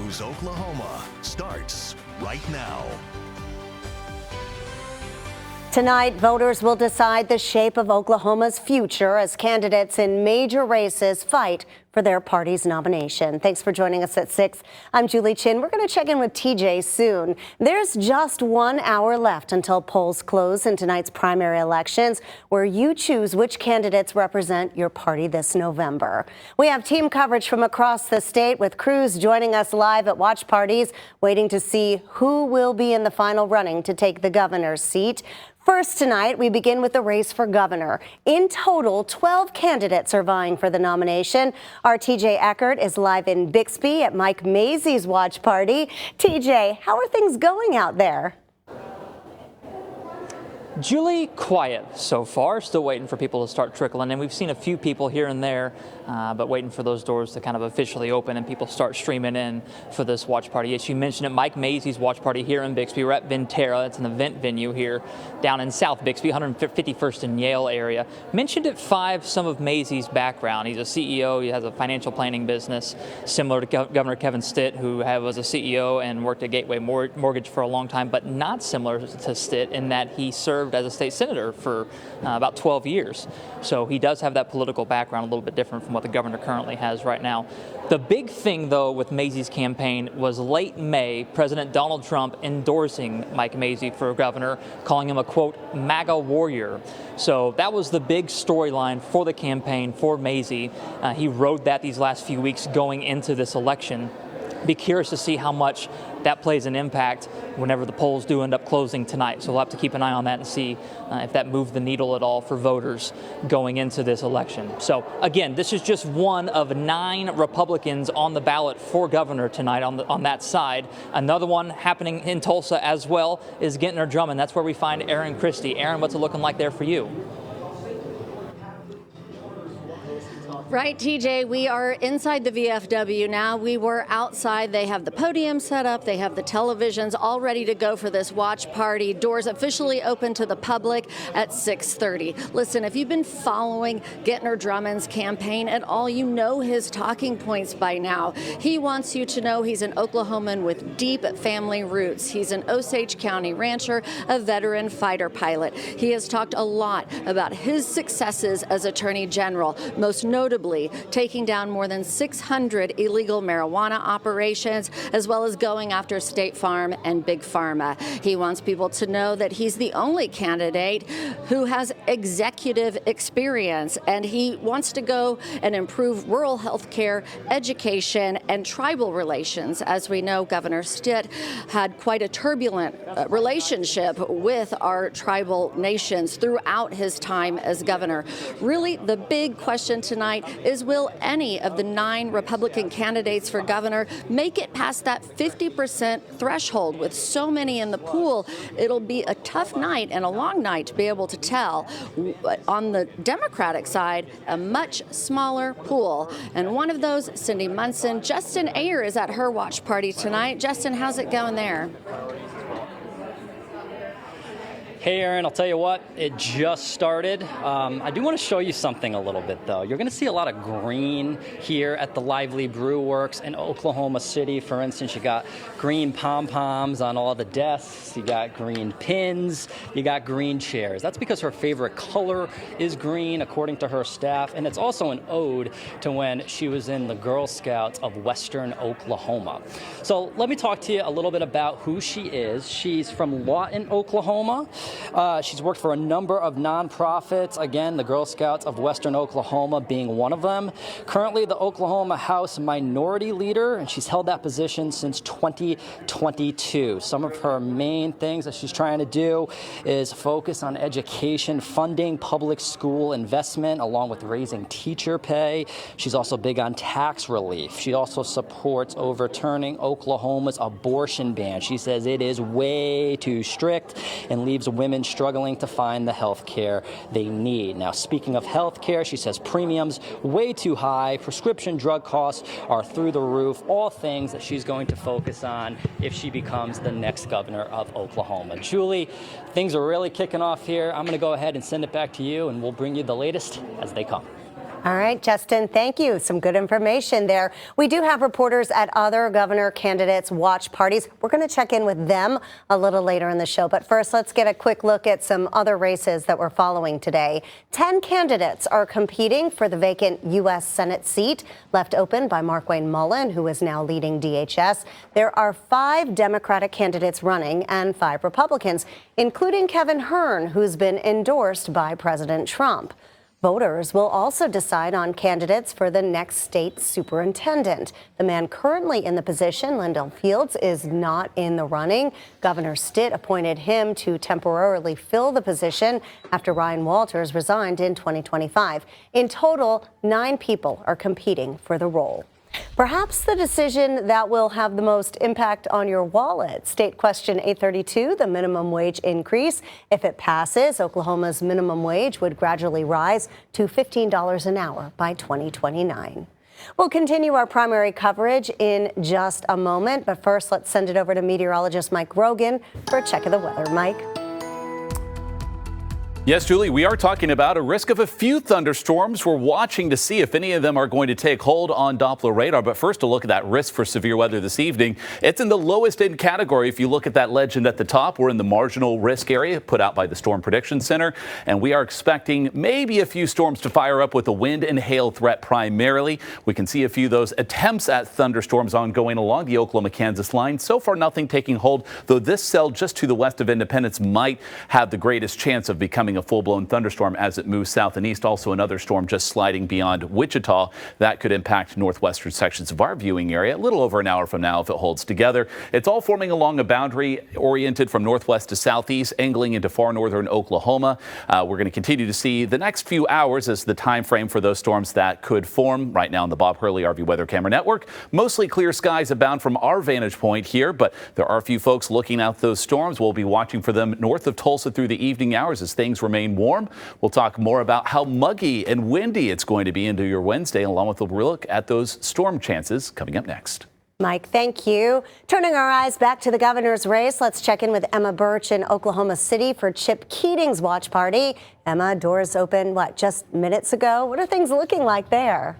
Choose Oklahoma starts right now. Tonight, voters will decide the shape of Oklahoma's future as candidates in major races fight for their party's nomination. Thanks for joining us at 6. I'm Julie Chin. We're going to check in with TJ soon. There's just 1 hour left until polls close in tonight's primary elections, where you choose which candidates represent your party this November. We have team coverage from across the state with crews joining us live at watch parties, waiting to see who will be in the final running to take the governor's seat. First tonight, we begin with the race for governor. In total, 12 candidates are vying for the nomination. Our TJ Eckert is live in Bixby at Mike Mazzei's watch party. TJ, how are things going out there? Julie, quiet so far. Still waiting for people to start trickling in. We've seen a few people here and there, but waiting for those doors to kind of officially open and people start streaming in for this watch party. As you mentioned it, Mike Mazzei's watch party here in Bixby. We're at Ventura. It's an event venue here down in South Bixby, 151st and Yale area. Mentioned at 5 some of Mazzei's background. He's a CEO. He has a financial planning business similar to Governor Kevin Stitt, who was a CEO and worked at Gateway Mortgage for a long time, but not similar to Stitt in that he served as a state senator for about 12 years. So he does have that political background, a little bit different from what the governor currently has right now. The big thing, though, with Mazzei's campaign was late May, President Donald Trump endorsing Mike Mazzei for governor, calling him a, quote, MAGA warrior. So that was the big storyline for the campaign for Mazzei. He rode that these last few weeks going into this election. Be curious to see how much that plays an impact whenever the polls do end up closing tonight. So we'll have to keep an eye on that and see if that moved the needle at all for voters going into this election. So again, this is just one of 9 Republicans on the ballot for governor tonight on that side. Another one happening in Tulsa as well is Gentner Drummond. That's where we find Aaron Christie. Aaron, what's it looking like there for you? Right, TJ, we are inside the VFW now. We were outside. They have the podium set up. They have the televisions all ready to go for this watch party. Doors officially open to the public at 6:30. Listen, if you've been following Gentner Drummond's campaign at all, you know his talking points by now. He wants you to know he's an Oklahoman with deep family roots. He's an Osage County rancher, a veteran fighter pilot. He has talked a lot about his successes as Attorney General, most notably taking down more than 600 illegal marijuana operations, as well as going after State Farm and Big Pharma. He wants people to know that he's the only candidate who has executive experience, and he wants to go and improve rural health care, education, and tribal relations. As we know, Governor Stitt had quite a turbulent relationship with our tribal nations throughout his time as governor. Really, the big question tonight is, will any of the 9 Republican candidates for governor make it past that 50% threshold? With so many in the pool, it'll be a tough night and a long night to be able to tell. On the Democratic side, a much smaller pool. And one of those, Cindy Munson. Justin Ayer is at her watch party tonight. Justin, how's it going there? Hey, Aaron, I'll tell you what, it just started. I do want to show you something a little bit, though. You're going to see a lot of green here at the Lively Brew Works in Oklahoma City. For instance, you got green pom-poms on all the desks. You got green pins. You got green chairs. That's because her favorite color is green, according to her staff. And it's also an ode to when she was in the Girl Scouts of Western Oklahoma. So let me talk to you a little bit about who she is. She's from Lawton, Oklahoma. She's worked for a number of nonprofits, again, the Girl Scouts of Western Oklahoma being one of them. Currently the Oklahoma House Minority Leader, and she's held that position since 2022. Some of her main things that she's trying to do is focus on education, funding public school investment, along with raising teacher pay. She's also big on tax relief. She also supports overturning Oklahoma's abortion ban. She says it is way too strict and leaves women struggling to find the health care they need. Now, speaking of health care, she says premiums way too high, prescription drug costs are through the roof, all things that she's going to focus on if she becomes the next governor of Oklahoma. Julie, things are really kicking off here. I'm going to go ahead and send it back to you, and we'll bring you the latest as they come. All right, Justin, thank you. Some good information there. We do have reporters at other governor candidates' watch parties. We're going to check in with them a little later in the show. But first, let's get a quick look at some other races that we're following today. 10 candidates are competing for the vacant U.S. Senate seat left open by Markwayne Mullin, who is now leading DHS. There are 5 Democratic candidates running and 5 Republicans, including Kevin Hern, who's been endorsed by President Trump. Voters will also decide on candidates for the next state superintendent. The man currently in the position, Lindell Fields, is not in the running. Governor Stitt appointed him to temporarily fill the position after Ryan Walters resigned in 2025. In total, 9 people are competing for the role. Perhaps the decision that will have the most impact on your wallet. State question 832, the minimum wage increase. If it passes, Oklahoma's minimum wage would gradually rise to $15 an hour by 2029. We'll continue our primary coverage in just a moment, but first let's send it over to meteorologist Mike Rogan for a check of the weather. Mike. Yes, Julie, we are talking about a risk of a few thunderstorms. We're watching to see if any of them are going to take hold on Doppler radar. But first, a look at that risk for severe weather this evening. It's in the lowest end category. If you look at that legend at the top, we're in the marginal risk area put out by the Storm Prediction Center. And we are expecting maybe a few storms to fire up with a wind and hail threat primarily. We can see a few of those attempts at thunderstorms ongoing along the Oklahoma-Kansas line. So far, nothing taking hold, though this cell just to the west of Independence might have the greatest chance of becoming a full-blown thunderstorm as it moves south and east. Also another storm just sliding beyond Wichita that could impact northwestern sections of our viewing area a little over an hour from now if it holds together. It's all forming along a boundary oriented from northwest to southeast, angling into far northern Oklahoma. We're going to continue to see the next few hours as the time frame for those storms that could form. Right now on the Bob Hurley RV Weather Camera Network, mostly clear skies abound from our vantage point here, but there are a few folks looking out those storms. We'll be watching for them north of Tulsa through the evening hours as things remain warm. We'll talk more about how muggy and windy it's going to be into your Wednesday, along with a look at those storm chances coming up next. Mike, thank you. Turning our eyes back to the governor's race, let's check in with Emma Birch in Oklahoma City for Chip Keating's watch party. Emma, doors open, just minutes ago? What are things looking like there?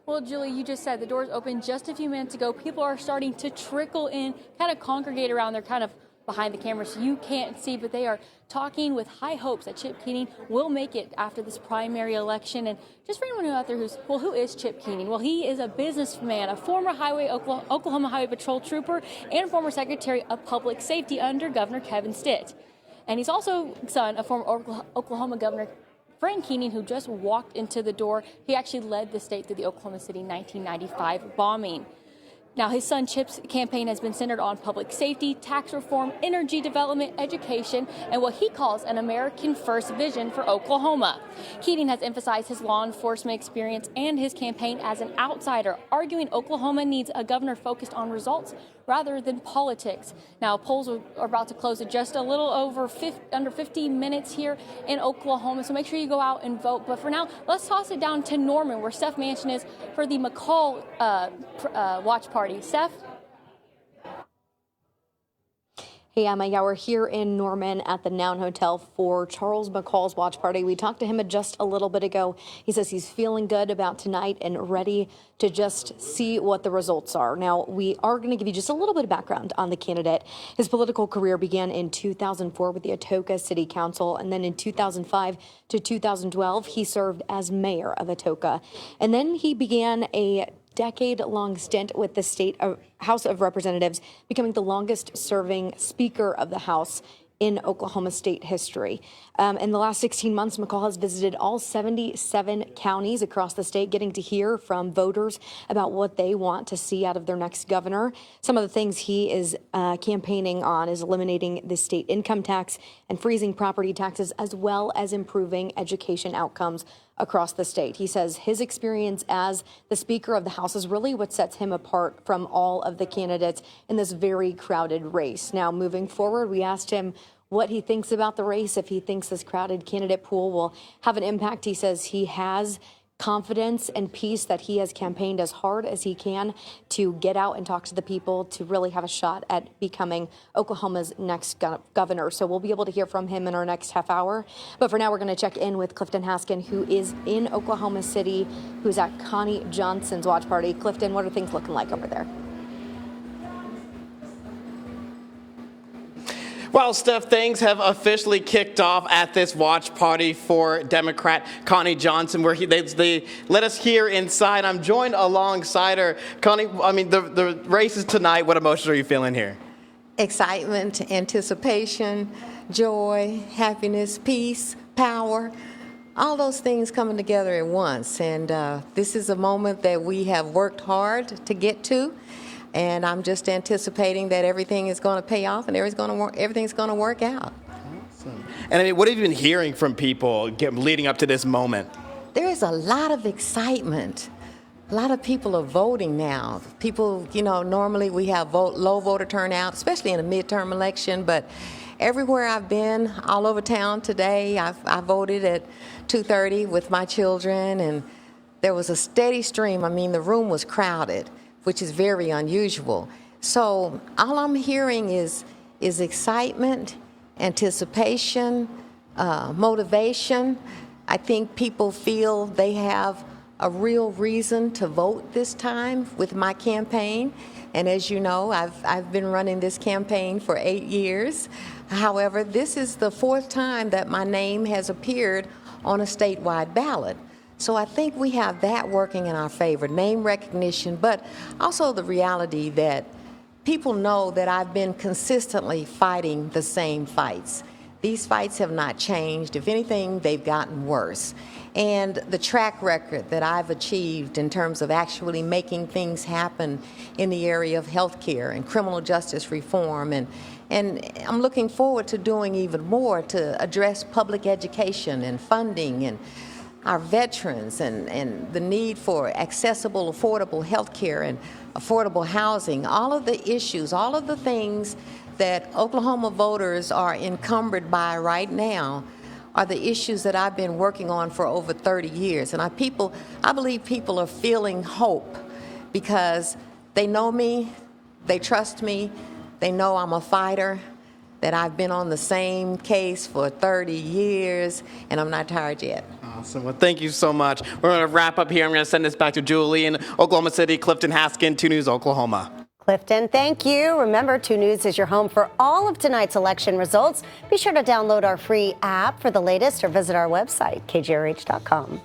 Well, Julie, you just said the doors opened just a few minutes ago. People are starting to trickle in, kind of congregate around. They're kind of behind the camera, so you can't see, but they are talking with high hopes that Chip Keating will make it after this primary election. And just for anyone out there who is Chip Keating? Well, he is a businessman, a former Oklahoma Highway Patrol trooper, and former Secretary of Public Safety under Governor Kevin Stitt. And he's also son of former Oklahoma Governor Frank Keating, who just walked into the door. He actually led the state through the Oklahoma City 1995 bombing. Now, his son Chip's campaign has been centered on public safety, tax reform, energy development, education, and what he calls an American First vision for Oklahoma. Keating has emphasized his law enforcement experience and his campaign as an outsider, arguing Oklahoma needs a governor focused on results rather than politics. Now, polls are about to close in just a little over under 15 minutes here in Oklahoma, so make sure you go out and vote. But for now, let's toss it down to Norman, where Steph Mansion is for the McCall watch party. Steph? Hey, Emma. Yeah, we're here in Norman at the Noun Hotel for Charles McCall's watch party. We talked to him just a little bit ago. He says he's feeling good about tonight and ready to just see what the results are. Now, we are going to give you just a little bit of background on the candidate. His political career began in 2004 with the Atoka City Council, and then in 2005 to 2012, he served as mayor of Atoka. And then he began a decade-long stint with the state House of Representatives, becoming the longest-serving Speaker of the House in Oklahoma state history. In the last 16 months, McCall has visited all 77 counties across the state, getting to hear from voters about what they want to see out of their next governor. Some of the things he is campaigning on is eliminating the state income tax and freezing property taxes, as well as improving education outcomes across the state. He says his experience as the Speaker of the House is really what sets him apart from all of the candidates in this very crowded race. Now, moving forward, we asked him what he thinks about the race, if he thinks this crowded candidate pool will have an impact. He says he has confidence and peace that he has campaigned as hard as he can to get out and talk to the people to really have a shot at becoming Oklahoma's next governor. So we'll be able to hear from him in our next half hour. But for now, we're going to check in with Clifton Haskin, who is in Oklahoma City, who's at Connie Johnson's watch party. Clifton, what are things looking like over there? Well, Steph, things have officially kicked off at this watch party for Democrat Connie Johnson, where they let us hear inside. I'm joined alongside her. Connie, I mean, the race is tonight. What emotions are you feeling here? Excitement, anticipation, joy, happiness, peace, power, all those things coming together at once. And this is a moment that we have worked hard to get to. And I'm just anticipating that everything is going to pay off and everything's going to work out. Awesome. And I mean, what have you been hearing from people leading up to this moment? There is a lot of excitement. A lot of people are voting now. People, normally we have low voter turnout, especially in a midterm election, but everywhere I've been, all over town today, I voted at 2:30 with my children, and there was a steady stream. I mean, the room was crowded, which is very unusual. So all I'm hearing is excitement, anticipation, motivation. I think people feel they have a real reason to vote this time with my campaign. And as you know, I've been running this campaign for 8 years. However, this is the 4th time that my name has appeared on a statewide ballot. So I think we have that working in our favor, name recognition, but also the reality that people know that I've been consistently fighting the same fights. These fights have not changed. If anything, they've gotten worse. And the track record that I've achieved in terms of actually making things happen in the area of health care and criminal justice reform, and I'm looking forward to doing even more to address public education and funding and our veterans and the need for accessible, affordable health care and affordable housing, all of the issues, all of the things that Oklahoma voters are encumbered by right now are the issues that I've been working on for over 30 years. And I believe people are feeling hope because they know me, they trust me, they know I'm a fighter, that I've been on the same case for 30 years, and I'm not tired yet. Awesome. Well, thank you so much. We're going to wrap up here. I'm going to send this back to Julie in Oklahoma City. Clifton Haskin, 2 News, Oklahoma. Clifton, thank you. Remember, 2 News is your home for all of tonight's election results. Be sure to download our free app for the latest or visit our website, kgrh.com.